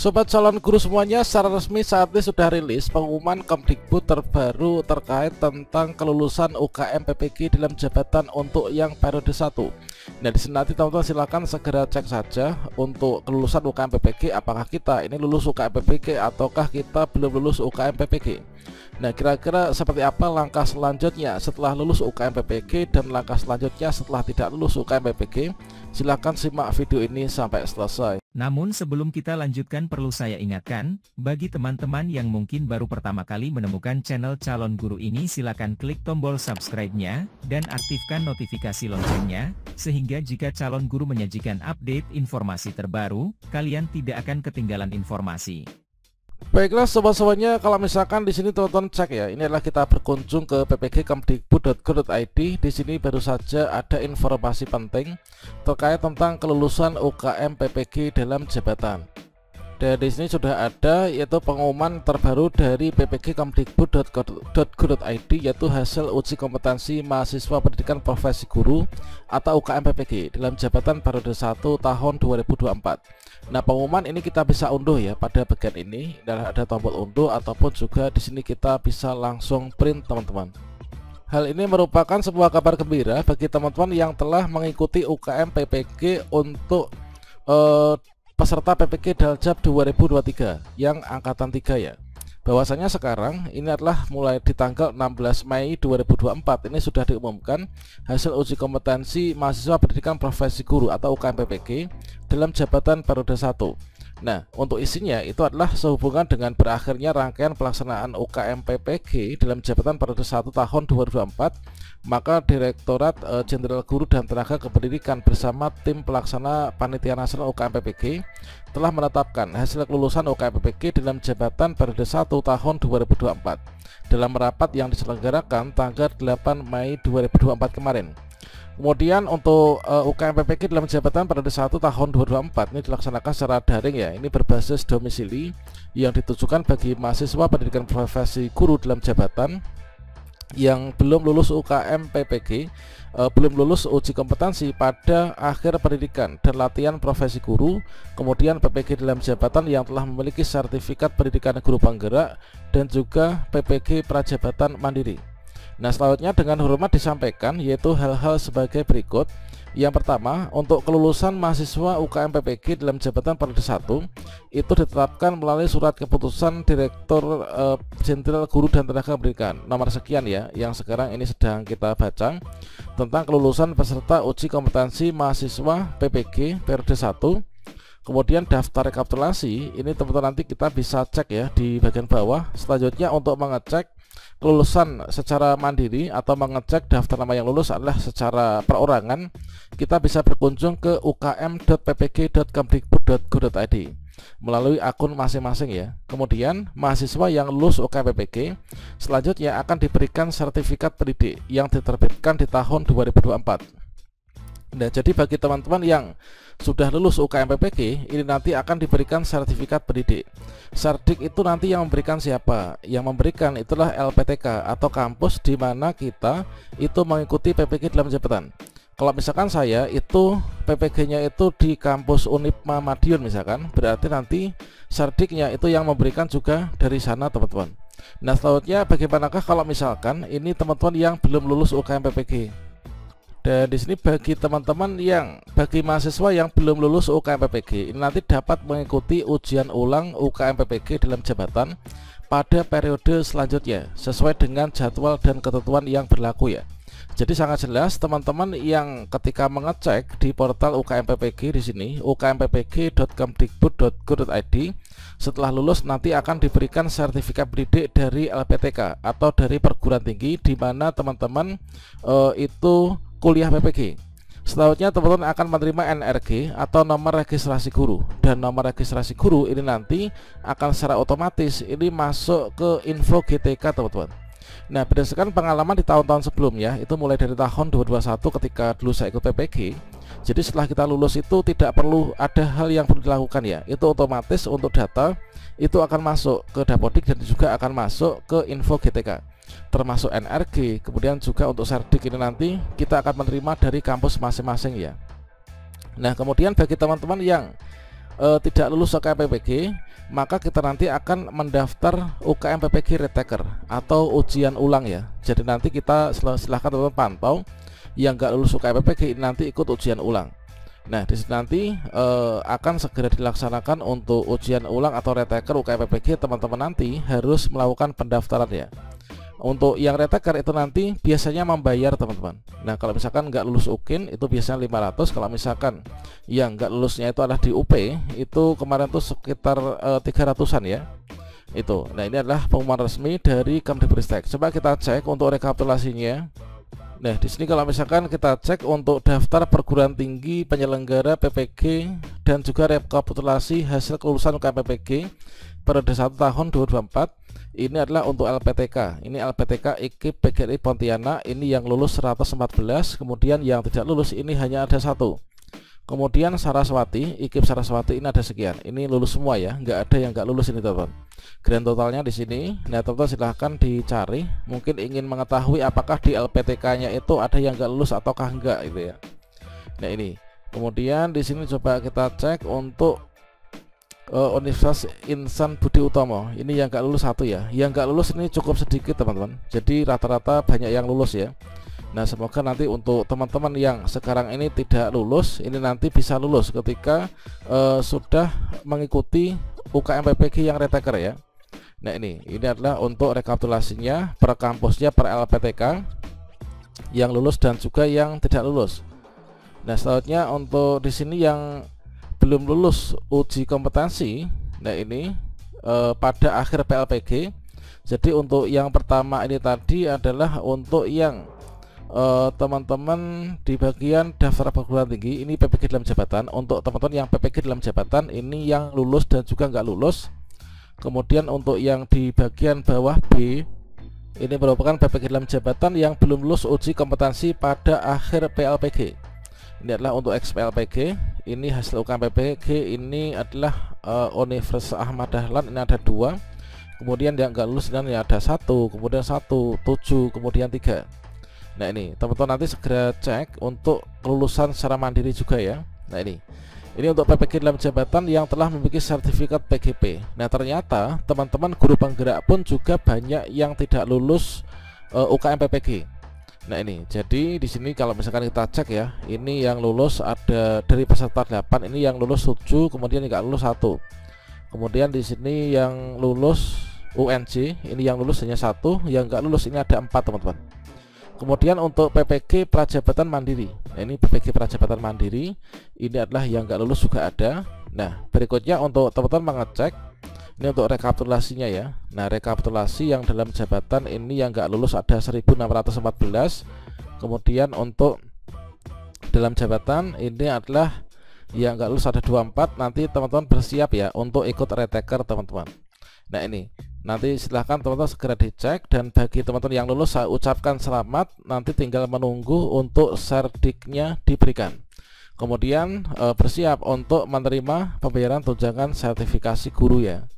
Sobat calon guru semuanya, secara resmi saat ini sudah rilis pengumuman Kemdikbud terbaru terkait tentang kelulusan UKM PPG dalam jabatan untuk yang periode 1. Nah, di sini nanti teman-teman silakan segera cek saja untuk kelulusan UKM PPG, apakah kita ini lulus UKM PPG ataukah kita belum lulus UKM PPG. Nah, kira-kira seperti apa langkah selanjutnya setelah lulus UKM PPG dan langkah selanjutnya setelah tidak lulus UKM PPG? Silahkan simak video ini sampai selesai. Namun sebelum kita lanjutkan, perlu saya ingatkan, bagi teman-teman yang mungkin baru pertama kali menemukan channel Calon Guru ini, silakan klik tombol subscribe-nya, dan aktifkan notifikasi loncengnya, sehingga jika Calon Guru menyajikan update informasi terbaru, kalian tidak akan ketinggalan informasi. Baiklah sobat-sobatnya, kalau misalkan di sini teman-teman cek ya, ini adalah kita berkunjung ke ppgkemdikbud.go.id. Di sini baru saja ada informasi penting terkait tentang kelulusan UKM PPG dalam jabatan. Dan di sini sudah ada yaitu pengumuman terbaru dari ppgkemdikbud.go.id, yaitu hasil uji kompetensi mahasiswa pendidikan profesi guru atau UKM PPG dalam jabatan periode 1 tahun 2024. Nah, pengumuman ini kita bisa unduh ya pada bagian ini, dan ada tombol unduh ataupun juga di sini kita bisa langsung print teman-teman. Hal ini merupakan sebuah kabar gembira bagi teman-teman yang telah mengikuti UKM PPG untuk peserta PPG Daljab 2023 yang angkatan 3 ya. Bahwasanya sekarang ini adalah mulai di tanggal 16 Mei 2024 ini sudah diumumkan hasil uji kompetensi mahasiswa pendidikan profesi guru atau UKM PPG dalam jabatan periode 1. Nah, untuk isinya itu adalah sehubungan dengan berakhirnya rangkaian pelaksanaan UKM PPG dalam jabatan periode 1 tahun 2024, maka Direktorat Jenderal Guru dan Tenaga Kependidikan bersama tim pelaksana Panitia Nasional UKM PPG telah menetapkan hasil kelulusan UKM PPG dalam jabatan periode 1 tahun 2024 dalam rapat yang diselenggarakan tanggal 8 Mei 2024 kemarin. Kemudian untuk UKM PPG dalam jabatan periode 1 tahun 2024 ini dilaksanakan secara daring ya. Ini berbasis domisili yang ditujukan bagi mahasiswa pendidikan profesi guru dalam jabatan yang belum lulus UKM PPG, belum lulus uji kompetensi pada akhir pendidikan dan latihan profesi guru, kemudian PPG dalam jabatan yang telah memiliki sertifikat pendidikan guru penggerak dan juga PPG prajabatan mandiri. Nah, selanjutnya dengan hormat disampaikan yaitu hal-hal sebagai berikut. Yang pertama, untuk kelulusan mahasiswa UKM PPG dalam jabatan periode 1 itu ditetapkan melalui surat keputusan Direktur Jenderal Guru dan Tenaga Pendidikan nomor sekian ya, yang sekarang ini sedang kita baca, tentang kelulusan peserta uji kompetensi mahasiswa PPG periode 1. Kemudian daftar rekapitulasi ini teman-teman nanti kita bisa cek ya di bagian bawah. Selanjutnya untuk mengecek kelulusan secara mandiri atau mengecek daftar nama yang lulus adalah secara perorangan, kita bisa berkunjung ke ukm.ppg.kemdikbud.go.id melalui akun masing-masing ya. Kemudian mahasiswa yang lulus UKM PPG selanjutnya akan diberikan sertifikat pendidik yang diterbitkan di tahun 2024. Nah, jadi bagi teman-teman yang sudah lulus UKM PPG ini nanti akan diberikan sertifikat pendidik. Serdik itu nanti yang memberikan siapa? Yang memberikan itulah LPTK atau kampus di mana kita itu mengikuti PPG dalam jabatan. Kalau misalkan saya itu PPG-nya itu di kampus Unipma Madiun misalkan, berarti nanti serdiknya itu yang memberikan juga dari sana teman-teman. Nah, selanjutnya bagaimanakah kalau misalkan ini teman-teman yang belum lulus UKM PPG? Dan di sini bagi teman-teman bagi mahasiswa yang belum lulus UKM PPG ini nanti dapat mengikuti ujian ulang UKM PPG dalam jabatan pada periode selanjutnya sesuai dengan jadwal dan ketentuan yang berlaku ya. Jadi sangat jelas teman-teman yang ketika mengecek di portal UKM PPG di sini ukmppg.kemdikbud.go.id setelah lulus nanti akan diberikan sertifikat pendidik dari LPTK atau dari perguruan tinggi di mana teman-teman itu kuliah PPG. Selanjutnya teman-teman akan menerima NRG atau nomor registrasi guru, dan nomor registrasi guru ini nanti akan secara otomatis ini masuk ke info GTK teman-teman. Nah, berdasarkan pengalaman di tahun-tahun sebelumnya itu mulai dari tahun 2021 ketika dulu saya ikut PPG, jadi setelah kita lulus itu tidak perlu ada hal yang perlu dilakukan ya, itu otomatis untuk data itu akan masuk ke Dapodik dan juga akan masuk ke info GTK termasuk NRG. Kemudian juga untuk serdik ini nanti kita akan menerima dari kampus masing-masing ya. Nah, kemudian bagi teman-teman yang tidak lulus UKM PPG, maka kita nanti akan mendaftar UKM PPG Retaker atau ujian ulang ya. Jadi nanti kita silahkan teman-teman pantau yang nggak lulus UKM PPG nanti ikut ujian ulang. Nah, di sini nanti akan segera dilaksanakan untuk ujian ulang atau Retaker UKM PPG. Teman-teman nanti harus melakukan pendaftaran ya. Untuk yang Retaker itu nanti biasanya membayar teman-teman. Nah, kalau misalkan nggak lulus UKIN itu biasanya 500. Kalau misalkan yang nggak lulusnya itu adalah di UP, itu kemarin tuh sekitar 300-an ya. Itu. Nah, ini adalah pengumuman resmi dari Kemdikbudristek. Coba kita cek untuk rekapitulasinya. Nah, di sini kalau misalkan kita cek untuk daftar perguruan tinggi penyelenggara PPG dan juga rekapitulasi hasil kelulusan UKM PPG periode 1 tahun 2024, ini adalah untuk LPTK. Ini LPTK IKIP PGRI Pontianak, ini yang lulus 114, kemudian yang tidak lulus ini hanya ada 1. Kemudian Saraswati, IKIP Saraswati ini ada sekian. Ini lulus semua ya, nggak ada yang nggak lulus ini teman-teman. Grand totalnya di sini. Nah, teman-teman silahkan dicari. Mungkin ingin mengetahui apakah di LPTK-nya itu ada yang nggak lulus ataukah enggak gitu ya. Nah, ini. Kemudian di sini coba kita cek untuk Universitas Insan Budi Utomo. Ini yang nggak lulus 1 ya. Yang nggak lulus ini cukup sedikit teman-teman. Jadi rata-rata banyak yang lulus ya. Nah, semoga nanti untuk teman-teman yang sekarang ini tidak lulus, ini nanti bisa lulus ketika sudah mengikuti UKM PPG yang Retaker ya. Nah, ini adalah untuk rekapitulasinya per kampusnya per LPTK yang lulus dan juga yang tidak lulus. Nah, selanjutnya untuk di sini yang belum lulus uji kompetensi. Nah, ini pada akhir PLPG. Jadi untuk yang pertama ini tadi adalah untuk yang teman-teman di bagian daftar perguruan tinggi, ini PPG dalam jabatan. Untuk teman-teman yang PPG dalam jabatan ini yang lulus dan juga nggak lulus. Kemudian untuk yang di bagian bawah B, ini merupakan PPG dalam jabatan yang belum lulus uji kompetensi pada akhir PLPG. Ini adalah untuk XPLPG. Ini hasil UKM PPG ini adalah Universitas Ahmad Dahlan, ini ada 2. Kemudian yang nggak lulus ini ada 1, kemudian 1, 7, kemudian 3. Nah, ini teman-teman nanti segera cek untuk kelulusan secara mandiri juga ya. Nah, ini untuk PPG dalam jabatan yang telah memiliki sertifikat PGP. Nah, ternyata teman-teman guru penggerak pun juga banyak yang tidak lulus UKM PPG. Nah, ini jadi di sini kalau misalkan kita cek ya, ini yang lulus ada dari peserta 8, ini yang lulus 7, kemudian nggak lulus 1. Kemudian di sini yang lulus UNJ, ini yang lulus hanya 1, yang nggak lulus ini ada 4 teman-teman. Kemudian untuk PPG Prajabatan Mandiri. Nah, ini PPG Prajabatan Mandiri, ini adalah yang nggak lulus juga ada. Nah, berikutnya untuk teman-teman mengecek ini untuk rekapitulasinya ya. Nah, rekapitulasi yang dalam jabatan ini yang nggak lulus ada 1614. Kemudian untuk dalam jabatan ini adalah yang nggak lulus ada 24. Nanti teman-teman bersiap ya untuk ikut Retaker teman-teman. Nah, ini nanti silahkan teman-teman segera dicek. Dan bagi teman-teman yang lulus saya ucapkan selamat. Nanti tinggal menunggu untuk serdiknya diberikan. Kemudian bersiap untuk menerima pembayaran tunjangan sertifikasi guru ya.